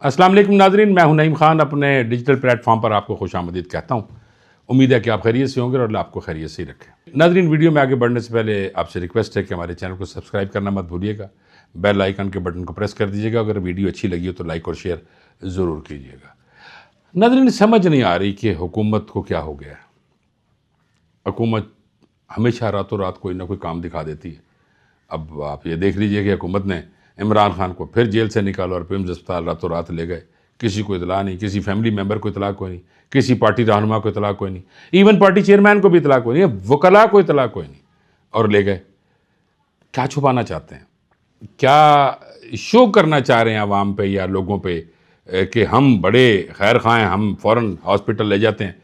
अस्सलाम वालेकुम नाज़रीन, मैं हूं नईम खान। अपने डिजिटल प्लेटफॉर्म पर आपको खुशामदीद कहता हूं। उम्मीद है कि आप खैरियत से होंगे और अल्लाह आपको खैरियत से ही रखें। नाज़रीन, वीडियो में आगे बढ़ने से पहले आपसे रिक्वेस्ट है कि हमारे चैनल को सब्सक्राइब करना मत भूलिएगा। बेल आइकन के बटन को प्रेस कर दीजिएगा। अगर वीडियो अच्छी लगी हो तो लाइक और शेयर ज़रूर कीजिएगा। नाज़रीन, समझ नहीं आ रही कि हुकूमत को क्या हो गया है। हुकूमत हमेशा रातों रात कोई ना कोई काम दिखा देती है। अब आप ये देख लीजिए कि हुकूमत ने इमरान खान को फिर जेल से निकाला और पिम्स अस्पताल रातों रात ले गए। किसी को इतला नहीं, किसी फैमिली मेम्बर को इतला कोई नहीं, किसी पार्टी रहनुमा को इतला कोई नहीं, इवन पार्टी चेयरमैन को भी इतला कोई नहीं, वकला को इतला कोई नहीं, और ले गए। क्या छुपाना चाहते हैं? क्या शो करना चाह रहे हैं आवाम पे या लोगों पे कि हम बड़े खैर ख्वाह हैं, हम फ़ौरन हॉस्पिटल ले जाते हैं?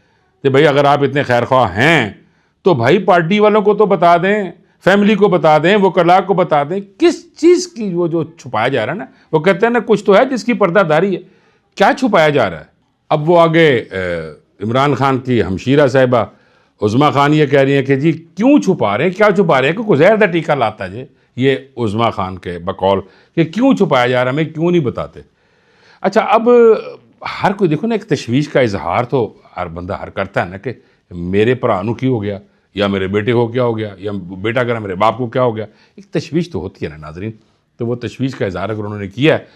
तो भाई अगर आप इतने खैर ख्वाह हैं तो भाई पार्टी वालों को तो बता दें, फैमिली को बता दें, वो वकला को बता दें। किस चीज़ की वो जो छुपाया जा रहा है ना, वो कहते हैं ना कुछ तो है जिसकी पर्दादारी है। क्या छुपाया जा रहा है? अब वो आगे इमरान खान की हमशीरा साहिबा उज़मा खान ये कह रही हैं कि जी क्यों छुपा रहे हैं, क्या छुपा रहे हैं? कि ज़हर दा टीका लाता जे ये उज़मा खान के बकौल कि क्यों छुपाया जा रहा है, हमें क्यों नहीं बताते। अच्छा, अब हर कोई देखो ना, एक तशवीश का इजहार तो हर बंदा हर करता है ना कि मेरे भरा नूं की हो गया, या मेरे बेटे को क्या हो गया, या बेटा अगर मेरे बाप को क्या हो गया। एक तशवीश तो होती है ना नाजरीन। तो वो तशवीश का इजहार अगर उन्होंने किया है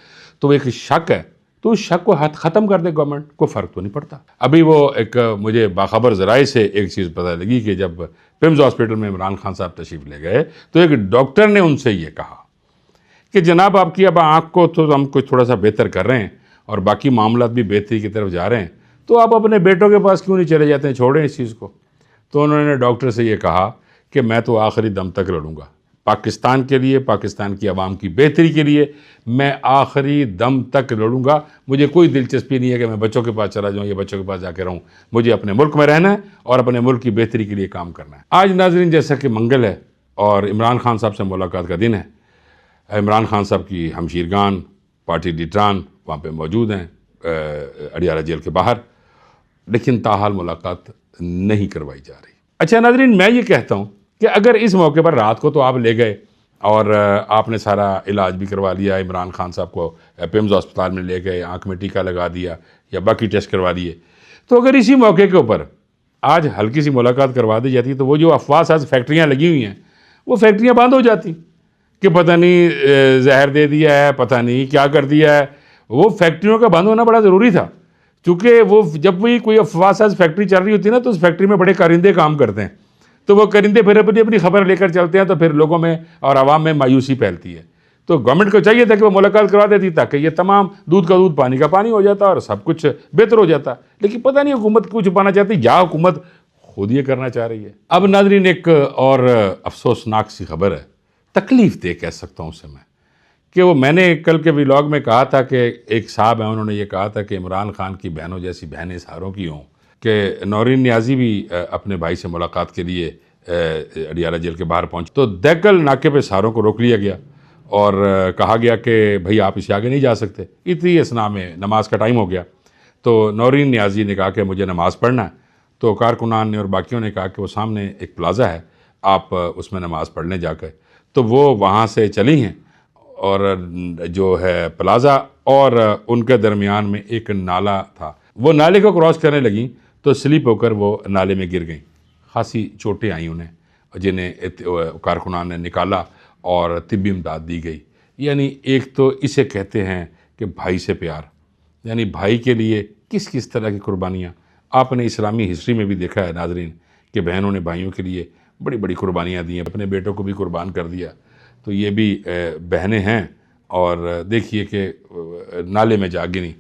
तो वो एक शक है, तो उस शक को ख़त्म कर दे गवर्नमेंट को, फ़र्क तो नहीं पड़ता। अभी वो एक मुझे बाखबर ज़राए से एक चीज़ पता लगी कि जब पिम्स हॉस्पिटल में इमरान खान साहब तशरीफ़ ले गए तो एक डॉक्टर ने उनसे ये कहा कि जनाब आपकी अब आँख को तो हम कुछ थोड़ा सा बेहतर कर रहे हैं और बाकी मामलात भी बेहतरी की तरफ जा रहे हैं, तो आप अपने बेटों के पास क्यों नहीं चले जाते हैं, छोड़ें इस चीज़ को। तो उन्होंने डॉक्टर से ये कहा कि मैं तो आखिरी दम तक लड़ूंगा पाकिस्तान के लिए, पाकिस्तान की आवाम की बेहतरी के लिए मैं आखिरी दम तक लड़ूंगा। मुझे कोई दिलचस्पी नहीं है कि मैं बच्चों के पास चला जाऊं या बच्चों के पास जाके रहूं। मुझे अपने मुल्क में रहना है और अपने मुल्क की बेहतरी के लिए काम करना है। आज नाजरीन, जैसा कि मंगल है और इमरान खान साहब से मुलाकात का दिन है, इमरान खान साहब की हमशीरगान, पार्टी लीडरान वहाँ पर मौजूद हैं अडियाला जेल के बाहर, लेकिन ताहाल मुलाकात नहीं करवाई जा रही। अच्छा नाजरीन, मैं ये कहता हूँ कि अगर इस मौके पर रात को तो आप ले गए और आपने सारा इलाज भी करवा लिया, इमरान खान साहब को पिम्स अस्पताल में ले गए, आंख में टीका लगा दिया या बाकी टेस्ट करवा दिए, तो अगर इसी मौके के ऊपर आज हल्की सी मुलाकात करवा दी जाती तो वो जो अफवाह आज फैक्ट्रियाँ लगी हुई हैं वो फैक्ट्रियाँ बंद हो जाती कि पता नहीं जहर दे दिया है, पता नहीं क्या कर दिया है। वो फैक्ट्रियों का बंद होना बड़ा ज़रूरी था, क्योंकि वो जब भी कोई अफवाह साज फैक्ट्री चल रही होती है ना तो उस फैक्ट्री में बड़े कारिंदे काम करते हैं, तो वो कारिंदे फिर अपनी अपनी खबर लेकर चलते हैं, तो फिर लोगों में और आवाम में मायूसी फैलती है। तो गवर्नमेंट को चाहिए था कि वो मुलाकात करवा देती ताकि ये तमाम दूध का दूध पानी का पानी हो जाता और सब कुछ बेहतर हो जाता। लेकिन पता नहीं हुकूमत क्यों छुपाना चाहती, या हुकूमत खुद ये करना चाह रही है। अब नाजरीन, एक और अफसोसनाक सी खबर है, तकलीफ दे कह सकता हूँ उसे मैं, कि वो मैंने कल के व्लॉग में कहा था कि एक साहब हैं, उन्होंने ये कहा था कि इमरान खान की बहनों जैसी बहनें सहारों की हों, कि नौरीन नियाज़ी भी अपने भाई से मुलाकात के लिए अडियाला जेल के बाहर पहुंचे, तो दैकल नाके पे सहारों को रोक लिया गया और कहा गया कि भाई आप इससे आगे नहीं जा सकते। इतनी असना में नमाज का टाइम हो गया, तो नौरीन नियाज़ी ने कहा कि मुझे नमाज़ पढ़ना है। तो कारकुनान ने और बाकियों ने कहा कि वो सामने एक प्लाज़ा है, आप उसमें नमाज़ पढ़ने जाकर। तो वो वहाँ से चली हैं और जो है प्लाज़ा और उनके दरमियान में एक नाला था, वो नाले को क्रॉस करने लगी तो स्लिप होकर वो नाले में गिर गई। खासी चोटें आई उन्हें, जिन्हें कारकुनान ने निकाला और तिब्बी इमदाद दी गई। यानी एक तो इसे कहते हैं कि भाई से प्यार, यानी भाई के लिए किस किस तरह की कुर्बानियाँ आपने इस्लामी हिस्ट्री में भी देखा है नाजरीन, कि बहनों ने भाइयों के लिए बड़ी बड़ी कुर्बानियाँ दी हैं, अपने बेटों को भी कुर्बान कर दिया। तो ये भी बहनें हैं और देखिए कि नाले में जा गिरी,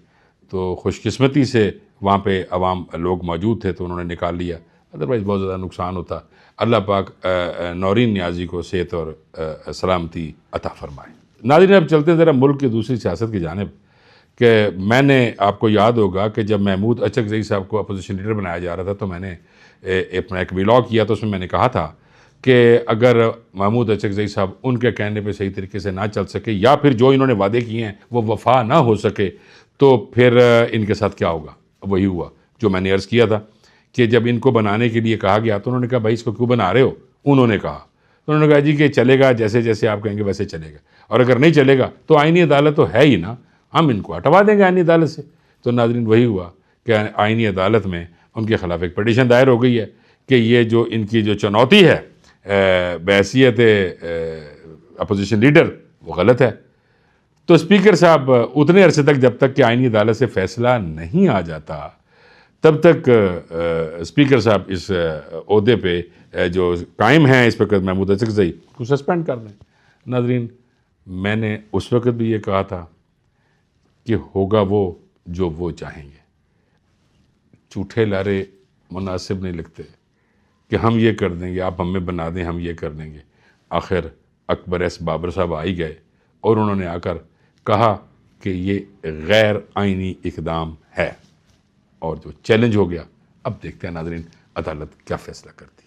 तो खुशकिस्मती से वहाँ पे अवाम लोग मौजूद थे तो उन्होंने निकाल लिया, अदरवाइज़ बहुत ज़्यादा नुकसान होता। अल्लाह पाक नौरीन नियाज़ी को सेहत और सलामती अता फरमाए। नाज़रीन, अब चलते ज़रा मुल्क की दूसरी सियासत की जानिब, कि मैंने आपको याद होगा कि जब महमूद अचकज़ई साहब को अपोजिशन लीडर बनाया जा रहा था तो मैंने अपना एक व्लॉग किया, तो उसमें मैंने कहा था कि अगर महमूद अचकज़ई साहब उनके कहने पे सही तरीके से ना चल सके या फिर जो इन्होंने वादे किए हैं वो वफ़ा ना हो सके तो फिर इनके साथ क्या होगा। वही हुआ जो मैंने अर्ज़ किया था कि जब इनको बनाने के लिए कहा गया तो उन्होंने कहा भाई इसको क्यों बना रहे हो। उन्होंने कहा तो उन्होंने कहा जी कि चलेगा, जैसे जैसे आप कहेंगे वैसे चलेगा, और अगर नहीं चलेगा तो आईनी अदालत तो है ही ना, हम इनको हटवा देंगे आईनी अदालत से। तो नाज़रीन वही हुआ कि आईनी अदालत में उनके ख़िलाफ़ एक पटिशन दायर हो गई है कि ये जो इनकी जो चुनौती है बहैसियत अपोजिशन लीडर वो गलत है। तो स्पीकर साहब उतने अरसे तक जब तक कि आईनी अदालत से फ़ैसला नहीं आ जाता तब तक स्पीकर साहब इस ओहदे पे जो कायम हैं इस वक्त महमूद अज़हरी को सस्पेंड कर दें। नाज़रीन मैंने उस वक्त भी ये कहा था कि होगा वो जो वो चाहेंगे। झूठे लारे मुनासिब नहीं लगते कि हम ये कर देंगे, आप हमें बना दें, हम ये कर देंगे। आखिर अकबर एस बाबर साहब आ ही गए और उन्होंने आकर कहा कि ये गैर आइनी इक़दाम है और जो चैलेंज हो गया। अब देखते हैं नाज़रीन अदालत क्या फ़ैसला करती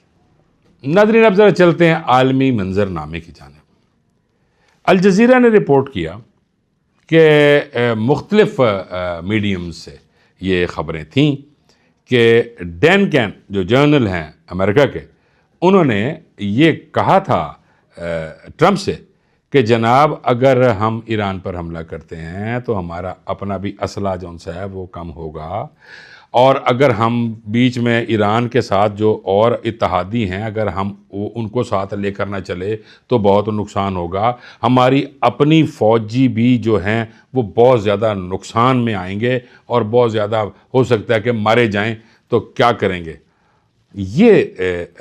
है। नाज़रीन अब ज़रा चलते हैं आलमी मंजरनामे की जानिब। अल जज़ीरा ने रिपोर्ट किया कि मुख्तलिफ मीडियम से ये ख़बरें थीं कि डैन कैन जो जर्नल हैं अमेरिका के, उन्होंने ये कहा था ट्रंप से कि जनाब अगर हम ईरान पर हमला करते हैं तो हमारा अपना भी असला जो सा है वो कम होगा, और अगर हम बीच में ईरान के साथ जो और इत्तहादी हैं अगर हम उनको साथ लेकर ना चले तो बहुत नुकसान होगा। हमारी अपनी फ़ौजी भी जो हैं वो बहुत ज़्यादा नुकसान में आएंगे और बहुत ज़्यादा हो सकता है कि मारे जाएं, तो क्या करेंगे। ये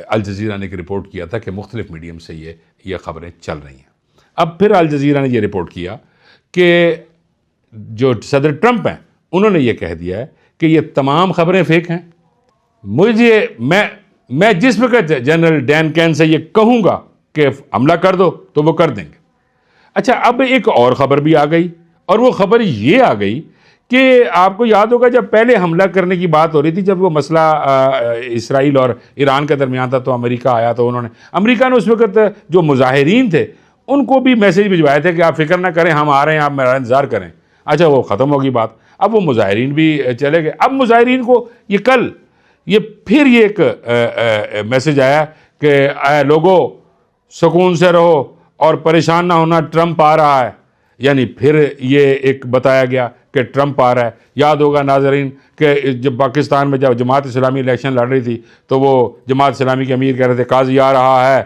अल जज़ीरा ने एक रिपोर्ट किया था कि मुख्तलिफ मीडियम से ये ख़बरें चल रही हैं। अब फिर अल जज़ीरा ने ये रिपोर्ट किया कि जो सदर ट्रंप हैं उन्होंने ये कह दिया है कि ये तमाम ख़बरें फेक हैं। मैं जिस वक्त जनरल डैन कैन से ये कहूँगा कि हमला कर दो तो वो कर देंगे। अच्छा, अब एक और ख़बर भी आ गई और वो ख़बर ये आ गई कि आपको याद होगा जब पहले हमला करने की बात हो रही थी, जब वो मसला इसराइल और ईरान के दरमियान था, तो अमेरिका आया, तो अमेरिका ने उस वक्त जो मुजाहिरीन थे उनको भी मैसेज भिजवाए थे कि आप फिक्र ना करें, हम आ रहे हैं, आप मेरा इंतज़ार करें। अच्छा, वो ख़त्म होगी बात। अब वो मुजाहिरीन भी चले गए। अब मुजाहिरीन को ये फिर एक मैसेज आया कि लोगों सुकून से रहो और परेशान ना होना, ट्रंप आ रहा है। यानी फिर ये एक बताया गया कि ट्रंप आ रहा है। याद होगा नाज़रीन कि जब पाकिस्तान में जब जमात इस्लामी इलेक्शन लड़ रही थी तो वो जमात इस्लामी के अमीर कह रहे थे काजी आ रहा है,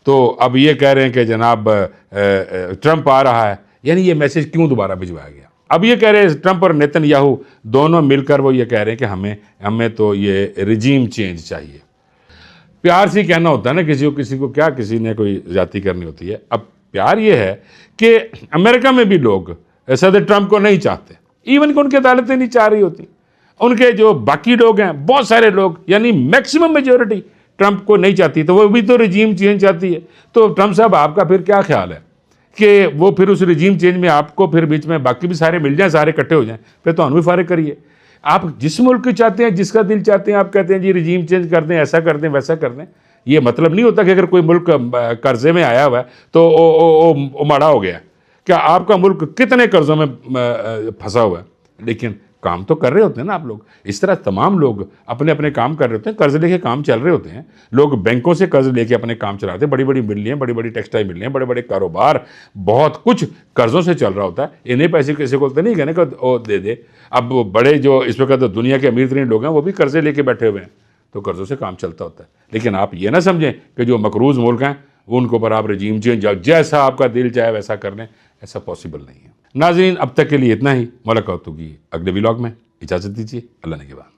तो अब ये कह रहे हैं कि जनाब ट्रंप आ रहा है। यानी ये मैसेज क्यों दोबारा भिजवाया गया? अब ये कह रहे हैं ट्रंप और नेतन्याहू दोनों मिलकर वो ये कह रहे हैं कि हमें तो ये रिजीम चेंज चाहिए। प्यार से कहना होता है ना किसी को क्या किसी ने कोई ज्यादती करनी होती है। अब प्यार ये है कि अमेरिका में भी लोग सदर ट्रंप को नहीं चाहते, इवन कि उनकी अदालतें नहीं चाह रही होती। उनके जो बाकी लोग हैं, बहुत सारे लोग, यानी मैक्सिमम मेजोरिटी ट्रंप को नहीं चाहती, तो वो भी तो रिजीम चेंज चाहती है। तो ट्रंप साहब आपका फिर क्या ख्याल है कि वो फिर उस रिजीम चेंज में आपको फिर बीच में बाकी भी सारे मिल जाएं, सारे इकट्ठे हो जाएं, फिर तो हम भी फारिग करिए। आप जिस मुल्क की चाहते हैं, जिसका दिल चाहते हैं, आप कहते हैं जी रिजीम चेंज कर दें, ऐसा कर दें, वैसा कर दें। ये मतलब नहीं होता कि अगर कोई मुल्क कर्जे में आया हुआ है तो वो माड़ा हो गया। क्या आपका मुल्क कितने कर्जों में फंसा हुआ है, लेकिन काम तो कर रहे होते हैं ना आप लोग। इस तरह तमाम लोग अपने अपने काम कर रहे होते हैं, कर्ज लेके काम चल रहे होते हैं। लोग बैंकों से कर्ज लेके अपने काम चलाते हैं, बड़ी बड़ी मिलें, बड़ी बड़ी टेक्सटाइल मिलें, बड़े बड़े कारोबार, बहुत कुछ कर्जों से चल रहा होता है। इन्हें पैसे किसी को तो नहीं कहने का वो दे दे। अब वो बड़े जो इस वक्त दुनिया के अमीर तरीन लोग हैं वो भी कर्जे लेके बैठे हुए हैं, तो कर्जों से काम चलता होता है। लेकिन आप ये ना समझें कि जो मकरूज़ मुल्क हैं उनको पर आप रजीम चेंज जैसा आपका दिल चाहे वैसा कर लें, ऐसा पॉसिबल नहीं है। नाज़रीन अब तक के लिए इतना ही। मुलाकात होगी अगले व्लॉग में। इजाज़त दीजिए। अल्लाह ने के बाद।